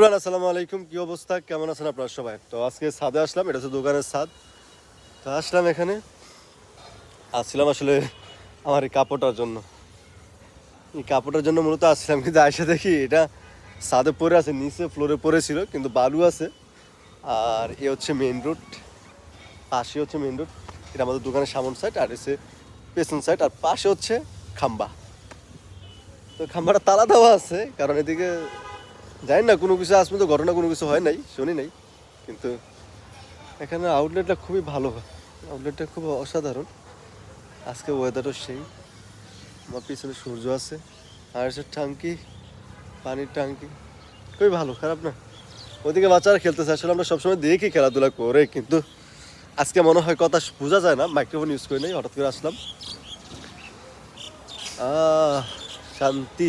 আসসালামু আলাইকুম, কি অবস্থা, কেমন আছেন আপনারা সবাই? তো আজকে ছাদে আসলাম, এটা হচ্ছে দোকানের ছাদ। তো আসলাম এখানে, আসছিলাম আসলে আমার এই কাপড়টার জন্য। এই কাপড়টার জন্য মূলত আসছিলাম, কিন্তু আয়সা দেখি এটা ছাদে পড়ে আছে, নিচে ফ্লোরে পড়েছিল, কিন্তু বালু আছে। আর এ হচ্ছে মেইন রোড, পাশে হচ্ছে মেইন রোড। এটা আমাদের দোকানের সামন সাইড, আর হচ্ছে পেছন সাইড, আর পাশে হচ্ছে খাম্বা। তো খাম্বাটা তালা দেওয়া আছে, কারণ এদিকে জানি না কোনো কিছু আজ পর্যন্ত ঘটনা কোনো কিছু হয় নাই, শুনি নাই। কিন্তু এখানে আউটলেটটা খুবই ভালো, আউটলেটটা খুব অসাধারণ। আজকে ওয়েদারও সেই, আমার পিছনে সূর্য আছে, আর হচ্ছে টাঙ্কি, পানির টাঙ্কি, খুবই ভালো, খারাপ না। ওইদিকে বাচ্চারা খেলতেছে, আসলে আমরা সবসময় দেখি খেলাধুলা করে, কিন্তু আজকে মনে হয় কথা বোঝা যায় না, মাইক্রোফোন ইউজ করে নেই, হঠাৎ করে আসলাম। শান্তি।